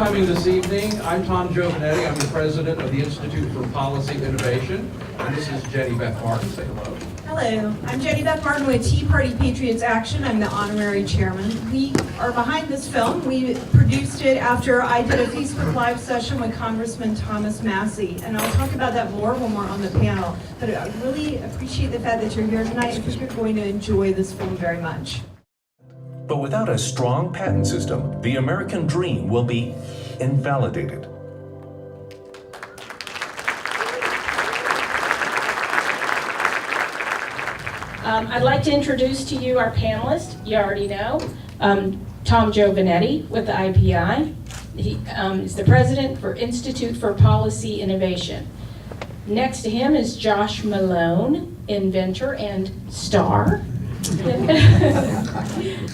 coming this evening. I'm Tom Giovanetti. I'm the president of the Institute for Policy Innovation. And this is Jenny Beth Martin. Say hello. Hello, I'm Jenny Beth Martin with Tea Party Patriots Action. I'm the honorary chairman. We are behind this film. We produced it after I did a Facebook Live session with Congressman Thomas Massey, and I'll talk about that more when we're on the panel. But I really appreciate the fact that you're here tonight because you're going to enjoy this film very much. But without a strong patent system, the American dream will be invalidated. I'd like to introduce to you our panelists. You already know. Tom Giovanetti with the IPI. He is the president for Institute for Policy Innovation. Next to him is Josh Malone, inventor and star.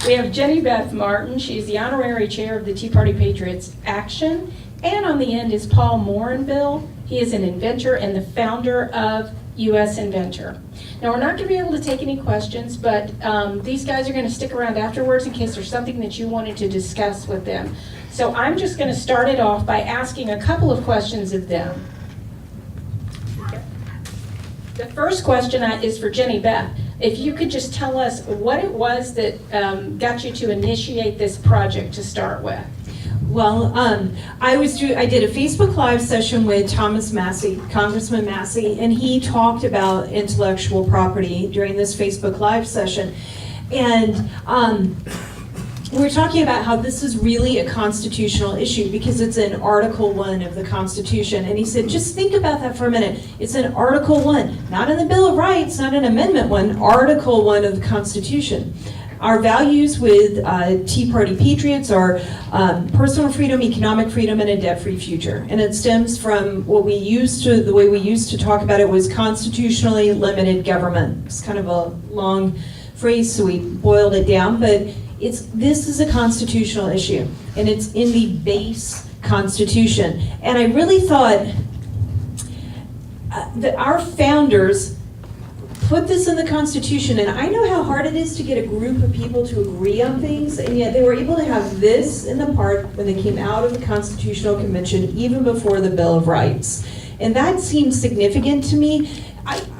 We have Jenny Beth Martin. She's the honorary chair of the Tea Party Patriots Action. And on the end is Paul Morinville. He is an inventor and the founder of U.S. Inventor. Now, we're not going to be able to take any questions, but these guys are going to stick around afterwards in case there's something that you wanted to discuss with them. So I'm just going to start it off by asking a couple of questions of them. The first question is for Jenny Beth. If you could just tell us what it was that got you to initiate this project to start with. Well, I did a Facebook Live session with Thomas Massey, Congressman Massey, and he talked about intellectual property during this Facebook Live session. And we're talking about how this is really a constitutional issue because it's in Article 1 of the Constitution. And he said, just think about that for a minute. It's in Article 1, not in the Bill of Rights, not in Amendment 1, Article 1 of the Constitution. Our values with Tea Party Patriots are personal freedom, economic freedom, and a debt-free future. And it stems from the way we used to talk about it was constitutionally limited government. It's kind of a long phrase, so we boiled it down, but this is a constitutional issue, and it's in the base Constitution. And I really thought that our founders put this in the Constitution, and I know how hard it is to get a group of people to agree on things, and yet they were able to have this in the part when they came out of the Constitutional Convention, even before the Bill of Rights. And that seems significant to me.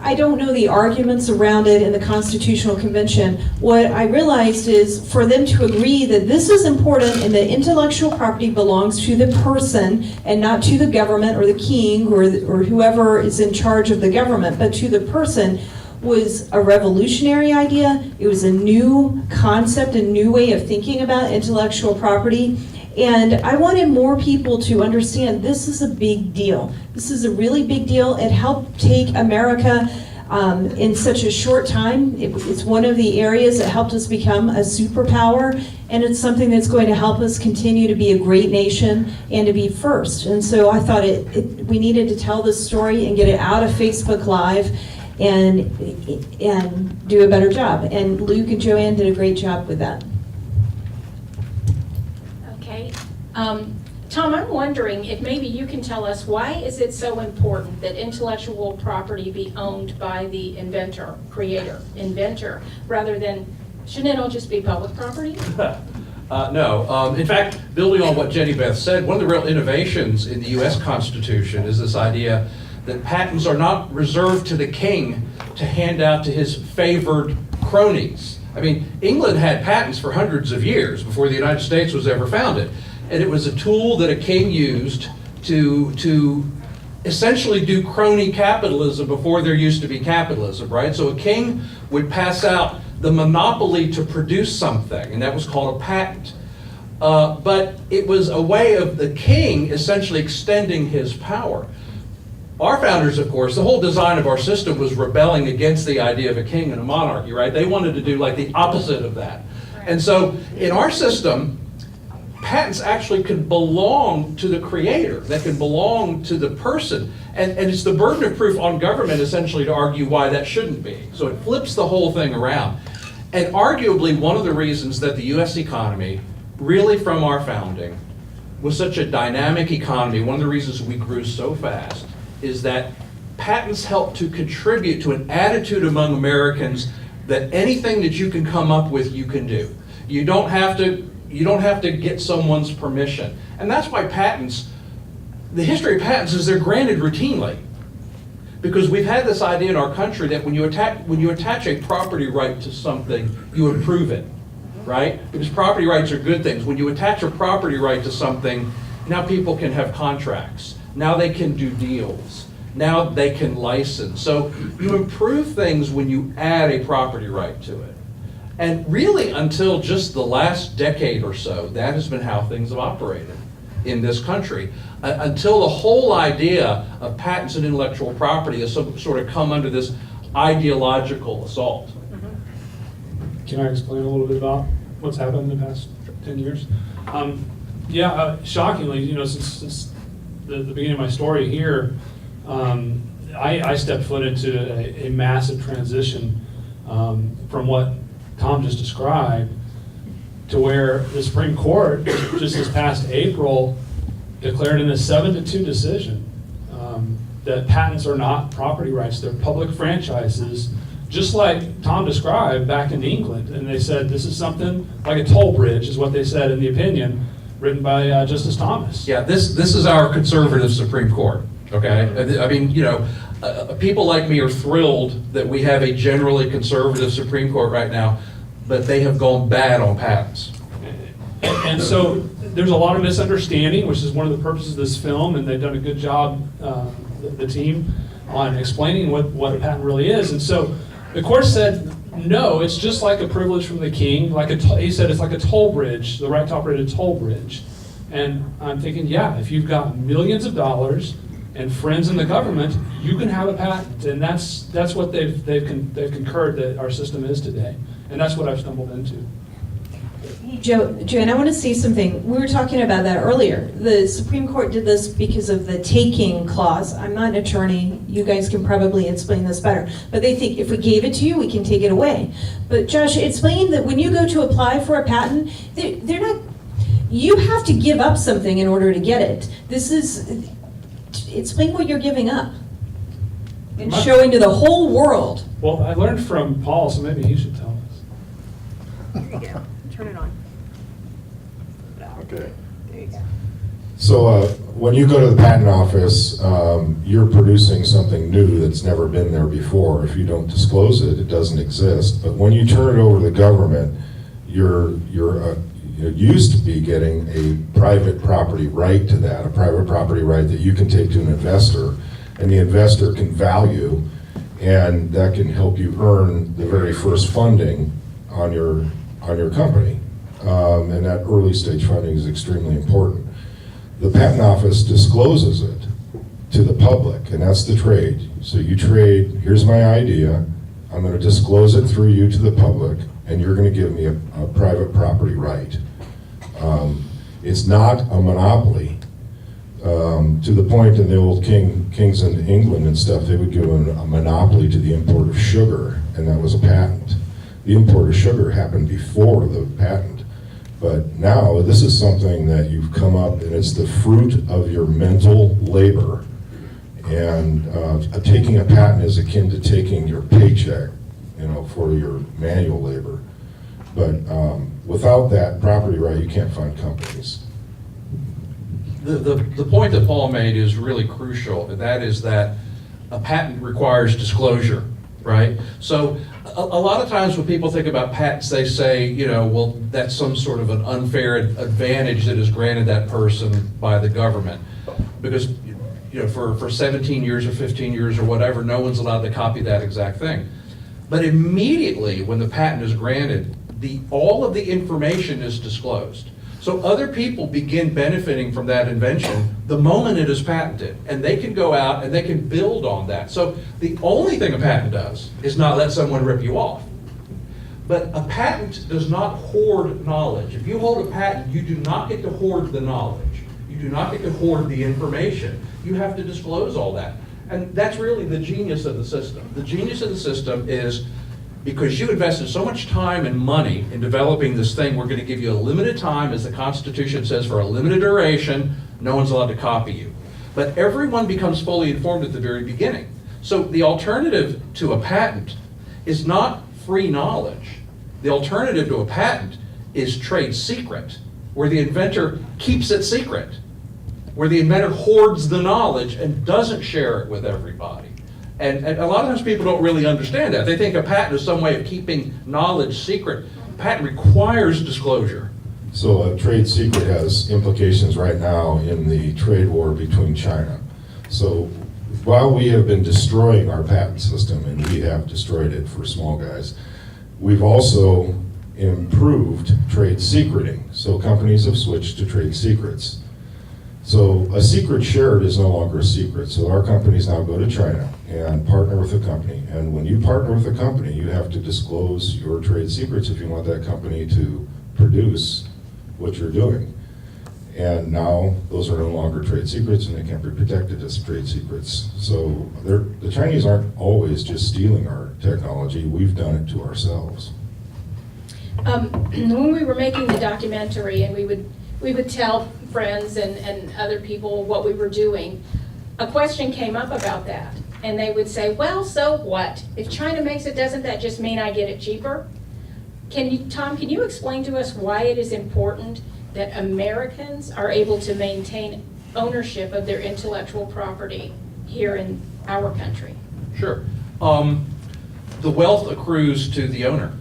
I don't know the arguments around it in the Constitutional Convention. What I realized is for them to agree that this is important and that intellectual property belongs to the person and not to the government or the king or whoever is in charge of the government, but to the person, was a revolutionary idea. It was a new concept, a new way of thinking about intellectual property. And I wanted more people to understand this is a big deal. This is a really big deal. It helped take America in such a short time. It's one of the areas that helped us become a superpower, and it's something that's going to help us continue to be a great nation and to be first. And so I thought we needed to tell this story and get it out of Facebook Live and do a better job. And Luke and Joanne did a great job with that. Okay. Tom, I'm wondering if maybe you can tell us why is it so important that intellectual property be owned by the inventor, rather than, shouldn't it all just be public property? No. In fact, building on what Jenny Beth said, one of the real innovations in the U.S. Constitution is this idea that patents are not reserved to the king to hand out to his favored cronies. I mean, England had patents for hundreds of years before the United States was ever founded. And it was a tool that a king used to essentially do crony capitalism before there used to be capitalism, right? So a king would pass out the monopoly to produce something, and that was called a patent. But it was a way of the king essentially extending his power. Our founders, of course, the whole design of our system was rebelling against the idea of a king and a monarchy, right? They wanted to do like the opposite of that. And so in our system, patents actually can belong to the creator, that can belong to the person. And it's the burden of proof on government essentially to argue why that shouldn't be. So it flips the whole thing around. And arguably one of the reasons that the US economy, really from our founding, was such a dynamic economy, one of the reasons we grew so fast, is that patents help to contribute to an attitude among Americans that anything that you can come up with, you can do. You don't have to You don't have to get someone's permission. And that's why patents, the history of patents is they're granted routinely. Because we've had this idea in our country that when you attach a property right to something, you improve it, right? Because property rights are good things. When you attach a property right to something, now people can have contracts. Now they can do deals. Now they can license. So you improve things when you add a property right to it. And really until just the last decade or so, that has been how things have operated in this country. Until the whole idea of patents and intellectual property has sort of come under this ideological assault. Can I explain a little bit about what's happened in the past 10 years? Shockingly, since the beginning of my story here, I stepped foot into a massive transition from what Tom just described to where the Supreme Court just this past April declared in a 7-2 decision that patents are not property rights, they're public franchises, just like Tom described back in England. And they said this is something like a toll bridge, is what they said in the opinion written by Justice Thomas. Yeah, this is our conservative Supreme Court, okay? I mean, people like me are thrilled that we have a generally conservative Supreme Court right now, but they have gone bad on patents. And so there's a lot of misunderstanding, which is one of the purposes of this film, and they've done a good job, the team, on explaining what a patent really is. And so the court said, no, it's just like a privilege from the king. He said it's like a toll bridge, the right to operate a toll bridge. And I'm thinking, yeah, if you've got millions of dollars and friends in the government, you can have a patent. And that's what they've concurred that our system is today. And that's what I've stumbled into. Joanne, I want to say something. We were talking about that earlier. The Supreme Court did this because of the taking clause. I'm not an attorney. You guys can probably explain this better. But they think if we gave it to you, we can take it away. But Josh, explain that when you go to apply for a patent, they're not, you have to give up something in order to get it. Explain what you're giving up and showing to the whole world. Well, I learned from Paul, so maybe he should tell us. There you go. Turn it on. Okay. There you go. So when you go to the patent office, you're producing something new that's never been there before. If you don't disclose it, it doesn't exist. But when you turn it over to the government, you used to be getting a private property right to that, a private property right that you can take to an investor, and the investor can value, and that can help you earn the very first funding on your company. And that early stage funding is extremely important. The patent office discloses it to the public, and that's the trade. So you trade, here's my idea, I'm going to disclose it through you to the public, and you're going to give me a private property right. It's not a monopoly. To the point in the old kings in England and stuff, they would give a monopoly to the import of sugar, and that was a patent. The import of sugar happened before the patent. But now this is something that you've come up, and it's the fruit of your mental labor. And taking a patent is akin to taking your paycheck, for your manual labor. But without that property right, you can't fund companies. The point that Paul made is really crucial, and that is that a patent requires disclosure, right? So a lot of times when people think about patents, they say, well, that's some sort of an unfair advantage that is granted that person by the government. Because, for 17 years or 15 years or whatever, no one's allowed to copy that exact thing. But immediately when the patent is granted, all of the information is disclosed. So other people begin benefiting from that invention the moment it is patented, and they can go out and they can build on that. So the only thing a patent does is not let someone rip you off. But a patent does not hoard knowledge. If you hold a patent, you do not get to hoard the knowledge. You do not get to hoard the information. You have to disclose all that. And that's really the genius of the system. The genius of the system is because you invested so much time and money in developing this thing, we're going to give you a limited time, as the Constitution says, for a limited duration. No one's allowed to copy you. But everyone becomes fully informed at the very beginning. So the alternative to a patent is not free knowledge. The alternative to a patent is trade secret, where the inventor keeps it secret, where the inventor hoards the knowledge and doesn't share it with everybody. And a lot of times people don't really understand that. They think a patent is some way of keeping knowledge secret. A patent requires disclosure. So a trade secret has implications right now in the trade war between China. So while we have been destroying our patent system, and we have destroyed it for small guys, we've also improved trade secreting. So companies have switched to trade secrets. So a secret shared is no longer a secret. So our companies now go to China and partner with a company. And when you partner with a company, you have to disclose your trade secrets if you want that company to produce what you're doing. And now those are no longer trade secrets, and they can't be protected as trade secrets. So the Chinese aren't always just stealing our technology. We've done it to ourselves. When we were making the documentary, and we would tell friends and other people what we were doing, a question came up about that. And they would say, well, so what? If China makes it, doesn't that just mean I get it cheaper? Tom, can you explain to us why it is important that Americans are able to maintain ownership of their intellectual property here in our country? Sure. The wealth accrues to the owner.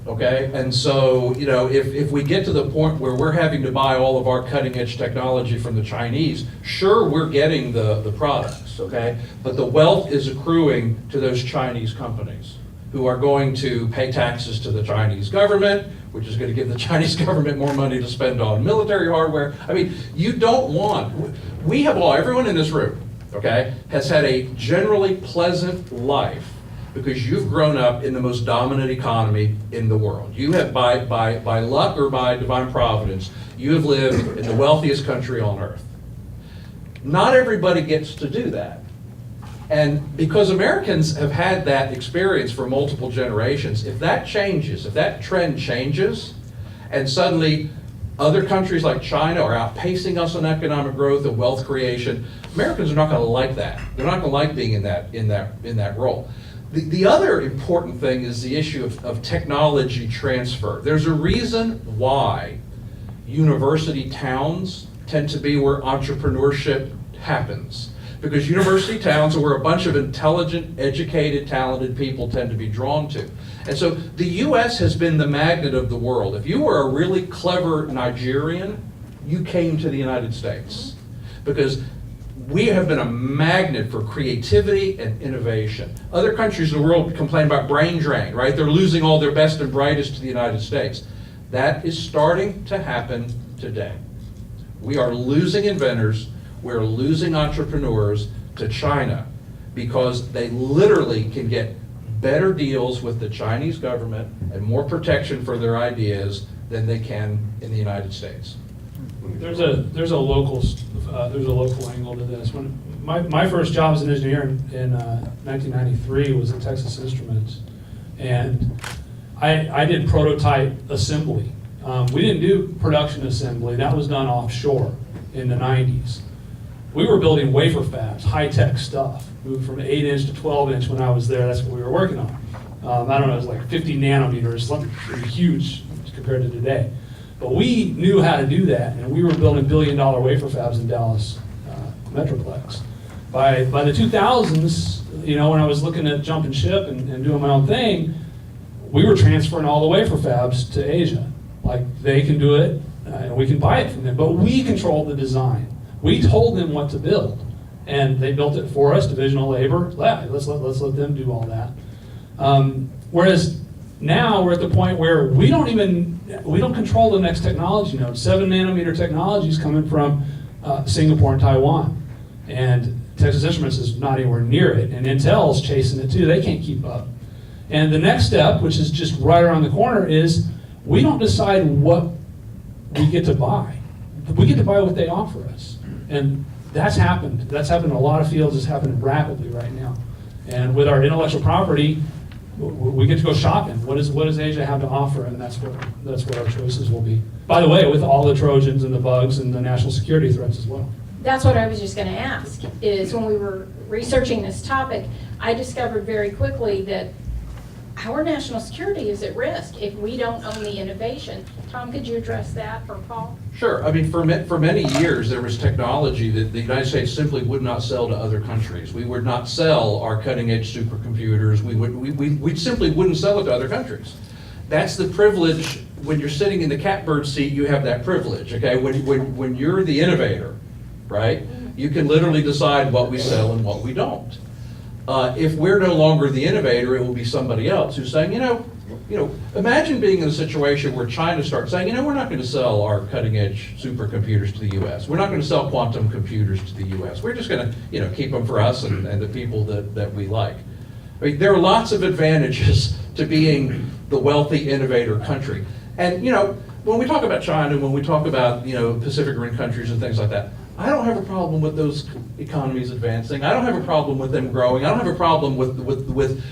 Okay, and so, you know, if we get to the point where we're having to buy all of our cutting edge technology from the Chinese, sure, we're getting the products, okay? But the wealth is accruing to those Chinese companies who are going to pay taxes to the Chinese government, which is going to give the Chinese government more money to spend on military hardware. I mean, you don't want, we have all, everyone in this room, okay, has had a generally pleasant life because you've grown up in the most dominant economy in the world. You have, by luck or by divine providence, you have lived in the wealthiest country on earth. Not everybody gets to do that. And because Americans have had that experience for multiple generations, if that changes, if that trend changes, and suddenly other countries like China are outpacing us in economic growth and wealth creation, Americans are not going to like that. They're not going to like being in that role. The other important thing is the issue of technology transfer. There's a reason why university towns tend to be where entrepreneurship happens. Because university towns are where a bunch of intelligent, educated, talented people tend to be drawn to. And so the US has been the magnet of the world. If you were a really clever Nigerian, you came to the United States. Because we have been a magnet for creativity and innovation. Other countries in the world complain about brain drain, right? They're losing all their best and brightest to the United States. That is starting to happen today. We are losing inventors, we're losing entrepreneurs to China because they literally can get better deals with the Chinese government and more protection for their ideas than they can in the United States. There's a local angle to this. When my first job as an engineer in 1993 was at Texas Instruments, and I did prototype assembly. We didn't do production assembly. That was done offshore in the 90s. We were building wafer fabs, high-tech stuff. Moved from 8-inch to 12-inch when I was there. That's what we were working on. I don't know, it was like 50 nanometers, something pretty huge compared to today. But we knew how to do that, and we were building billion-dollar wafer fabs in Dallas Metroplex. By the 2000s, you know, when I was looking at jumping ship and doing my own thing, we were transferring all the wafer fabs to Asia. Like, they can do it, and we can buy it from them, but we controlled the design. We told them what to build, and they built it for us, divisional labor. Let's let them do all that. Whereas now we're at the point where we don't control the next technology node. 7 nanometer technology is coming from Singapore and Taiwan, and Texas Instruments is not anywhere near it, and Intel's chasing it too. They can't keep up. And the next step, which is just right around the corner, is we don't decide what we get to buy. We get to buy what they offer us. And that's happened. That's happened in a lot of fields. It's happening rapidly right now. And with our intellectual property, we get to go shopping. What does Asia have to offer? And that's where our choices will be. By the way, with all the Trojans and the bugs and the national security threats as well. That's what I was just going to ask, is when we were researching this topic, I discovered very quickly that our national security is at risk if we don't own the innovation. Tom, could you address that, or Paul? Sure. I mean, for many years, there was technology that the United States simply would not sell to other countries. We would not sell our cutting-edge supercomputers. We simply wouldn't sell it to other countries. That's the privilege. When you're sitting in the catbird seat, you have that privilege, okay? When you're the innovator, right, you can literally decide what we sell and what we don't. If we're no longer the innovator, it will be somebody else who's saying, imagine being in a situation where China starts saying, we're not going to sell our cutting-edge supercomputers to the U.S. We're not going to sell quantum computers to the U.S. We're just going to, keep them for us and the people that we like. I mean, there are lots of advantages to being the wealthy innovator country. And, when we talk about China, when we talk about, Pacific Rim countries and things like that, I don't have a problem with those economies advancing. I don't have a problem with them growing. I don't have a problem with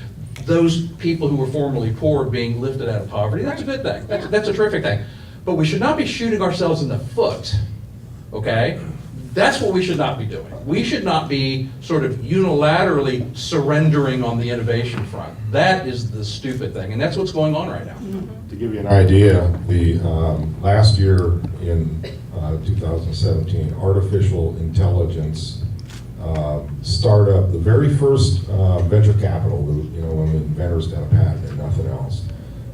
those people who were formerly poor being lifted out of poverty. That's a good thing. That's a terrific thing. But we should not be shooting ourselves in the foot, okay? That's what we should not be doing. We should not be sort of unilaterally surrendering on the innovation front. That is the stupid thing, and that's what's going on right now. To give you an idea, the last year in 2017, artificial intelligence startup, the very first venture capital, when the inventors got a patent and nothing else,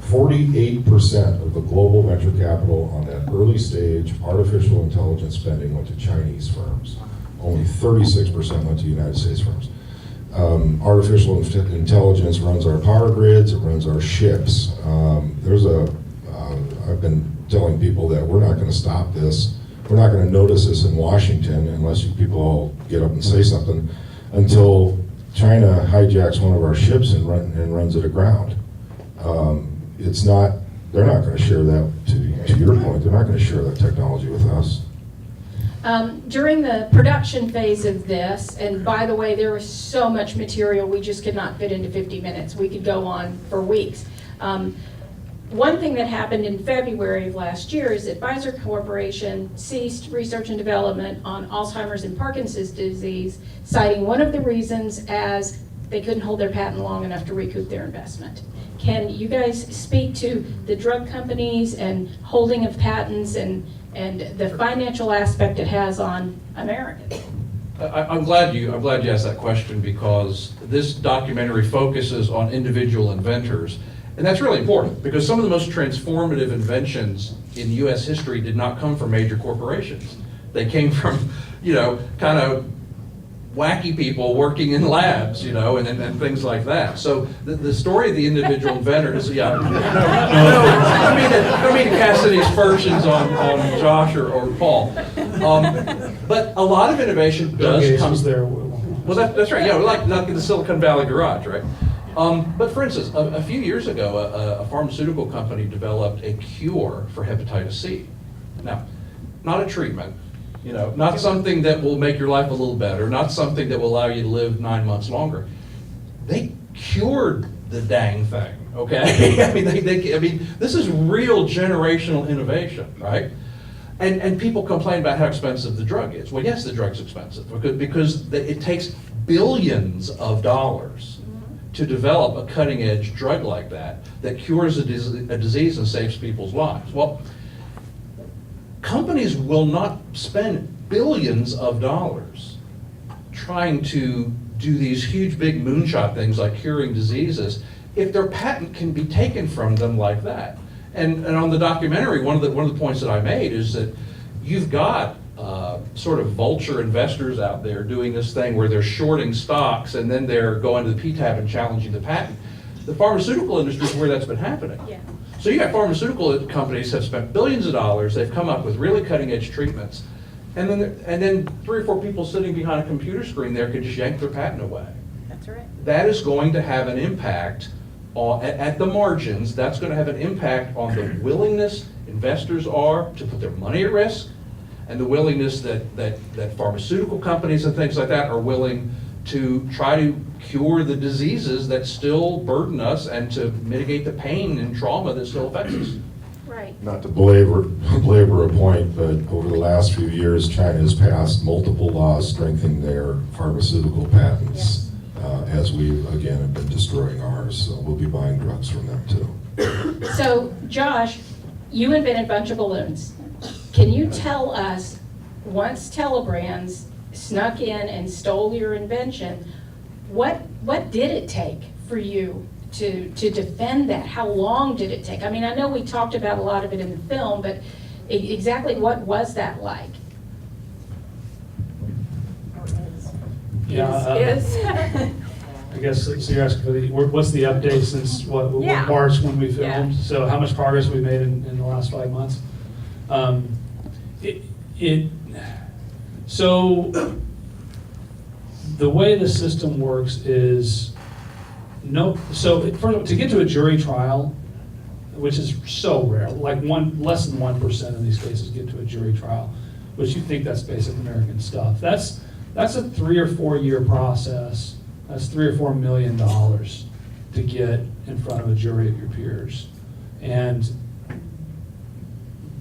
48% of the global venture capital on that early stage artificial intelligence spending went to Chinese firms. Only 36% went to United States firms. Artificial intelligence runs our power grids, it runs our ships. I've been telling people that we're not going to stop this. We're not going to notice this in Washington unless you people all get up and say something until China hijacks one of our ships and runs it aground. They're not going to share that, to your point, they're not going to share that technology with us. During the production phase of this, and by the way, there was so much material we just could not fit into 50 minutes. We could go on for weeks. One thing that happened in February of last year is that Pfizer Corporation ceased research and development on Alzheimer's and Parkinson's disease, citing one of the reasons as they couldn't hold their patent long enough to recoup their investment. Can you guys speak to the drug companies and holding of patents and the financial aspect it has on Americans? I'm glad you asked that question, because this documentary focuses on individual inventors. And that's really important, because some of the most transformative inventions in U.S. history did not come from major corporations. They came from, kind of wacky people working in labs, and things like that. So the story of the individual inventor is, I mean to cast any aspersions on Josh or Paul. But a lot of innovation does come there. Well, that's right. Yeah, we're like in the Silicon Valley garage, right? But for instance, a few years ago, a pharmaceutical company developed a cure for hepatitis C. Now, not a treatment, not something that will make your life a little better, not something that will allow you to live 9 months longer. They cured the dang thing, okay? I mean, this is real generational innovation, right? And people complain about how expensive the drug is. Well, yes, the drug's expensive because it takes billions of dollars to develop a cutting-edge drug like that cures a disease and saves people's lives. Well, companies will not spend billions of dollars trying to do these huge, big moonshot things like curing diseases if their patent can be taken from them like that. And on the documentary, one of the points that I made is that you've got sort of vulture investors out there doing this thing where they're shorting stocks and then they're going to the PTAB and challenging the patent. The pharmaceutical industry is where that's been happening. Yeah. So you got pharmaceutical companies have spent billions of dollars, they've come up with really cutting edge treatments, and then 3 or 4 people sitting behind a computer screen there could just yank their patent away. That's right. That is going to have an impact at the margins. That's going to have an impact on the willingness investors are to put their money at risk, and the willingness that pharmaceutical companies and things like that are willing to try to cure the diseases that still burden us and to mitigate the pain and trauma that still affects us. Right. Not to belabor a point, but over the last few years, China has passed multiple laws strengthening their pharmaceutical patents as we, again, have been destroying ours. So we'll be buying drugs from them too. So, Josh, you invented a bunch of balloons. Can you tell us, once Telebrands snuck in and stole your invention, what did it take for you to defend that? How long did it take? I mean, I know we talked about a lot of it in the film, but exactly what was that like? Yeah, Is. I guess, so you're asking for what's the update since what Yeah. March when we Yeah. filmed? So how much progress we made in the last 5 months? So the way the system works is so first of all, to get to a jury trial, which is so rare, like less than 1% of these cases get to a jury trial, which you think that's basic American stuff. That's a 3 or 4 year process. That's $3 or $4 million to get in front of a jury of your peers. And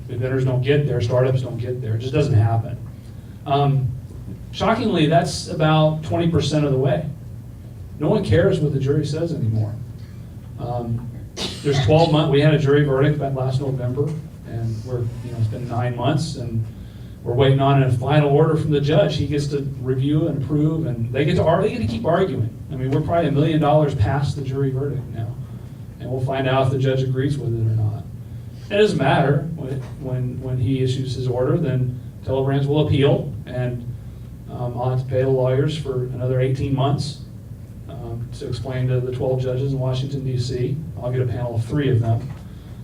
inventors don't get there, startups don't get there. It just doesn't happen. Shockingly, that's about 20% of the way. No one cares what the jury says anymore. There's 12 months. We had a jury verdict back last November, and it's been 9 months, and we're waiting on a final order from the judge. He gets to review and approve, and they get to keep arguing. I mean, we're probably $1 million past the jury verdict now, and we'll find out if the judge agrees with it or not. It doesn't matter when he issues his order. Then Telebrands will appeal, and I'll have to pay the lawyers for another 18 months to explain to the 12 judges in Washington, D.C. I'll get a panel of 3 of them.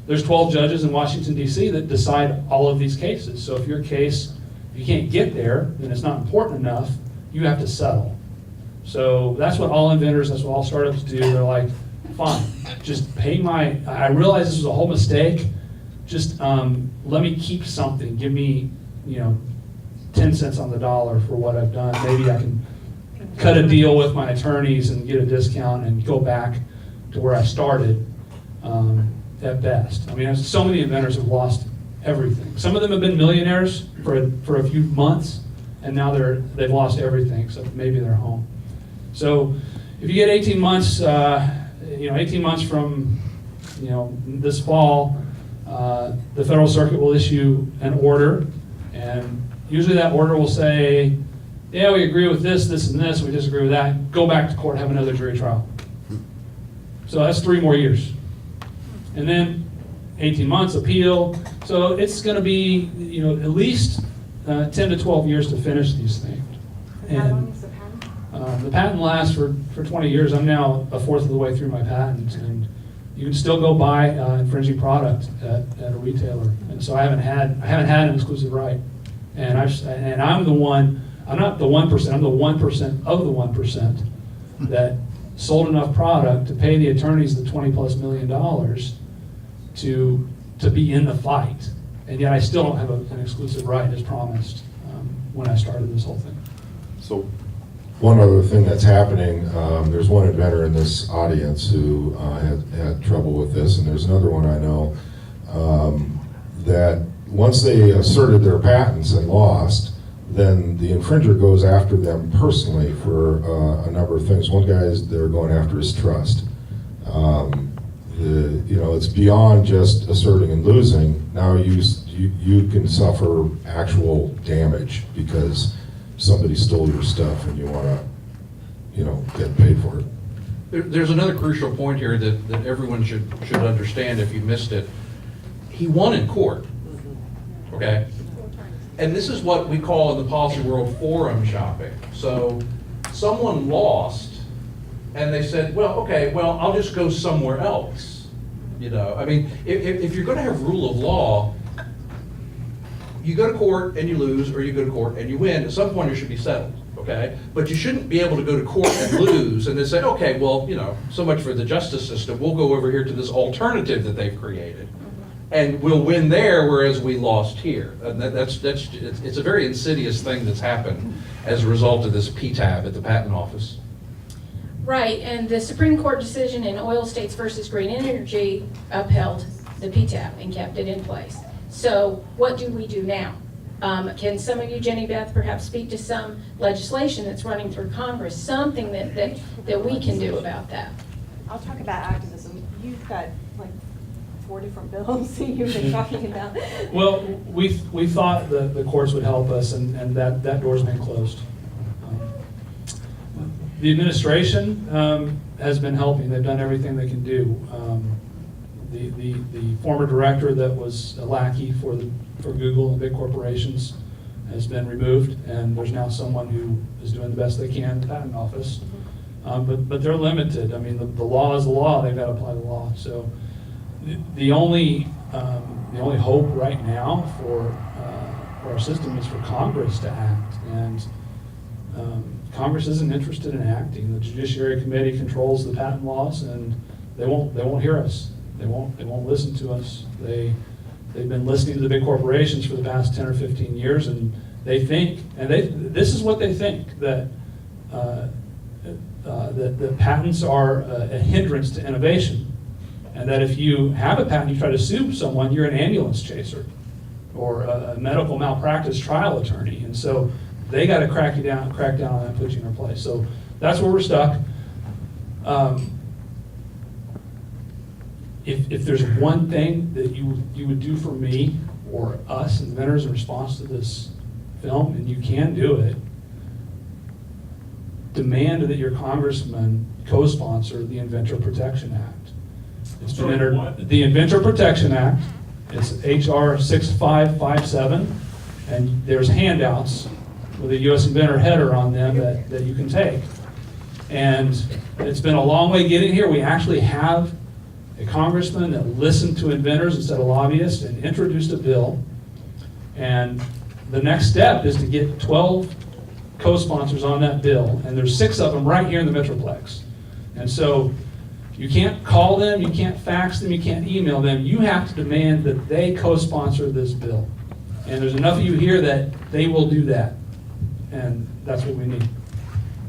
There's 12 judges in Washington, D.C. that decide all of these cases. So if your case, if you can't get there, then it's not important enough, you have to settle. So that's what all inventors, that's what all startups do. They're like, fine, just pay I realize this was a whole mistake. Just let me keep something. Give me, 10 cents on the dollar for what I've done. Maybe I can cut a deal with my attorneys and get a discount and go back to where I started at best. I mean, so many inventors have lost everything. Some of them have been millionaires for a few months, and now they've lost everything, so maybe they're home. So if you get 18 months, 18 months from this fall, the Federal Circuit will issue an order, and usually that order will say, yeah, we agree with this, this, and this, we disagree with that, go back to court, have another jury trial. So that's 3 more years. And then 18 months, appeal. So it's going to be, at least 10 to 12 years to finish these things. And how long is the patent? The patent lasts for 20 years. I'm now a fourth of the way through my patent, and you can still go buy infringing product at a retailer. And so I haven't had an exclusive right. And I'm the one. I'm not the 1%. I'm the 1% of the 1% that sold enough product to pay the attorneys the $20+ million to be in the fight. And yet I still don't have an exclusive right as promised when I started this whole thing. So one other thing that's happening, there's one inventor in this audience who had trouble with this, and there's another one I know that once they asserted their patents and lost, then the infringer goes after them personally for a number of things. One guy they're going after his trust. It's beyond just asserting and losing. Now you can suffer actual damage because somebody stole your stuff and you want to, get paid for it. There's another crucial point here that everyone should understand if you missed it. He won in court, okay? And this is what we call in the policy world forum shopping. So someone lost and they said, I'll just go somewhere else. I mean, if you're going to have rule of law, you go to court and you lose, or you go to court and you win. At some point it should be settled, okay? But you shouldn't be able to go to court and lose and then say, okay, well, so much for the justice system. We'll go over here to this alternative that they've created, and we'll win there, whereas we lost here. And it's a very insidious thing that's happened as a result of this PTAB at the Patent Office. Right, and the Supreme Court decision in Oil States versus Green Energy upheld the PTAB and kept it in place. So what do we do now? Can some of you, Jenny Beth, perhaps speak to some legislation that's running through Congress, something that we can do about that? I'll talk about activism. You've got like 4 different bills that you've been talking about. Well, we thought the courts would help us, and that door's been closed. The administration has been helping. They've done everything they can do. The former director that was a lackey for Google and big corporations has been removed, and there's now someone who is doing the best they can in the patent office. But they're limited. I mean, the law is the law. They've got to apply the law. So the only hope right now for our system is for Congress to act, and Congress isn't interested in acting. The Judiciary Committee controls the patent laws, and they won't hear us. They won't listen to us. They've been listening to the big corporations for the past 10 or 15 years, and they think, and this is what they think, that that patents are a hindrance to innovation, and that if you have a patent, you try to sue someone, you're an ambulance chaser or a medical malpractice trial attorney, and so they got to crack down on that and put you in their place. So that's where we're stuck. If there's one thing that you would do for me or us inventors in response to this film, and you can do it, demand that your congressman co-sponsor the Inventor Protection Act. It's been entered, the Inventor Protection Act. It's HR 6557, and there's handouts with a U.S. inventor header on them that you can take. And it's been a long way getting here. We actually have a congressman that listened to inventors instead of lobbyists and introduced a bill. And the next step is to get 12 co-sponsors on that bill, and there's 6 of them right here in the Metroplex. And so you can't call them, you can't fax them, you can't email them. You have to demand that they co-sponsor this bill. And there's enough of you here that they will do that. And that's what we need.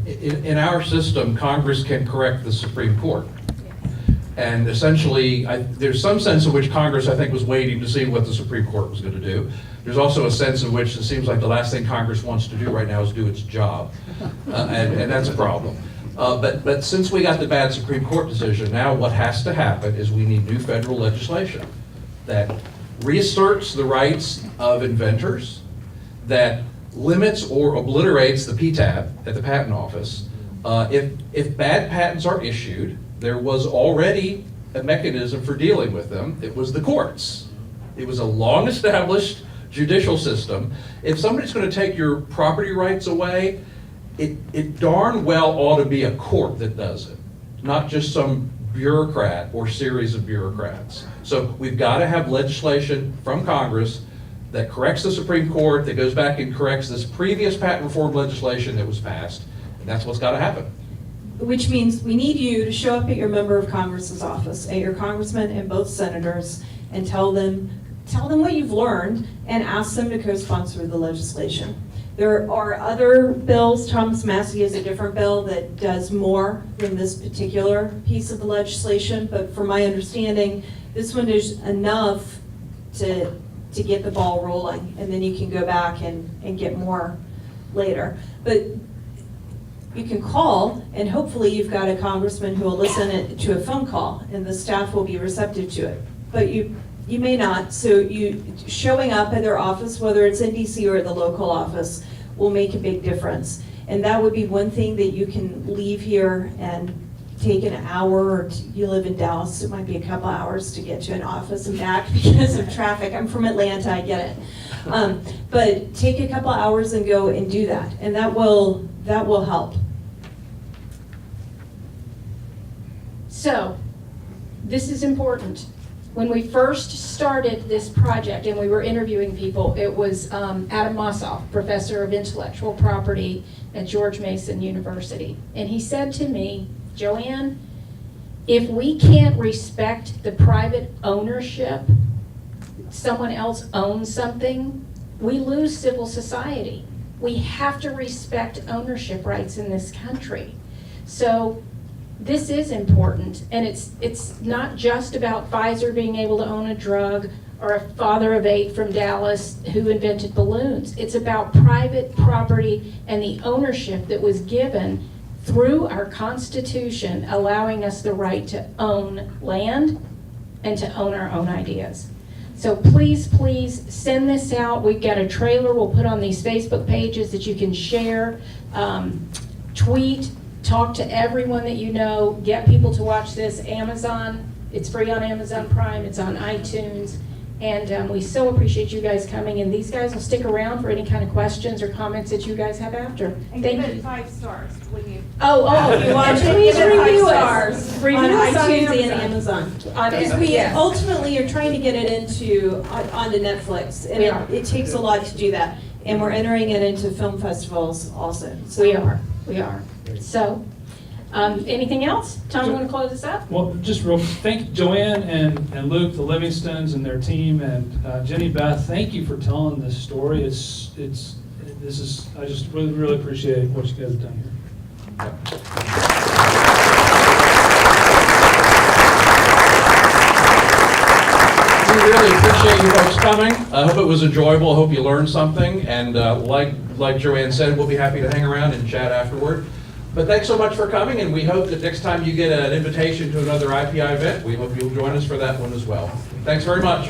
In our system, Congress can correct the Supreme Court. And essentially, there's some sense in which Congress, I think, was waiting to see what the Supreme Court was going to do. There's also a sense in which it seems like the last thing Congress wants to do right now is do its job. And that's a problem. But since we got the bad Supreme Court decision, now what has to happen is we need new federal legislation that reasserts the rights of inventors, that limits or obliterates the PTAB at the Patent Office. If bad patents are issued, there was already a mechanism for dealing with them. It was the courts. It was a long-established judicial system. If somebody's going to take your property rights away, it darn well ought to be a court that does it, not just some bureaucrat or series of bureaucrats. So we've got to have legislation from Congress that corrects the Supreme Court, that goes back and corrects this previous patent reform legislation that was passed, and that's what's got to happen. Which means we need you to show up at your member of Congress's office, at your congressman and both senators, and tell them what you've learned and ask them to co-sponsor the legislation. There are other bills. Thomas Massey has a different bill that does more than this particular piece of the legislation, but from my understanding, this one is enough to get the ball rolling, and then you can go back and get more later. But you can call, and hopefully you've got a congressman who will listen to a phone call, and the staff will be receptive to it. But you may not, so you showing up at their office, whether it's in DC or at the local office, will make a big difference. And that would be one thing that you can leave here and take an hour, or you live in Dallas, it might be a couple hours to get to an office and back because of traffic. I'm from Atlanta, I get it. But take a couple hours and go and do that, and that will help. So, this is important. When we first started this project and we were interviewing people, it was Adam Mossoff, professor of intellectual property at George Mason University. And he said to me, Joanne, if we can't respect the private ownership, someone else owns something, we lose civil society. We have to respect ownership rights in this country. So this is important, and it's not just about Pfizer being able to own a drug or a father of 8 from Dallas who invented balloons. It's about private property and the ownership that was given through our Constitution, allowing us the right to own land and to own our own ideas. So please, please send this out. We've got a trailer we'll put on these Facebook pages that you can share, tweet, talk to everyone that you know, get people to watch this. Amazon, it's free on Amazon Prime, it's on iTunes. And we so appreciate you guys coming, and these guys will stick around for any kind of questions or comments that you guys have after. And Thank give it you. 5 stars when you. You want to Please give it 5 review stars. us Review on us on iTunes and Amazon. Amazon. Because we Yes. ultimately are trying to get it onto Netflix, and We are. it takes a lot to do that. And we're entering it into film festivals also. So We are. So, anything else? Tom, you want to close this up? Well, just real, thank Joanne and Luke, the Livingstons and their team, and Jenny Beth, thank you for telling this story. I just really, really appreciate what you guys have done here. We really appreciate you folks coming. I hope it was enjoyable. I hope you learned something. And like Joanne said, we'll be happy to hang around and chat afterward. But thanks so much for coming, and we hope that next time you get an invitation to another IPI event, we hope you'll join us for that one as well. Thanks very much.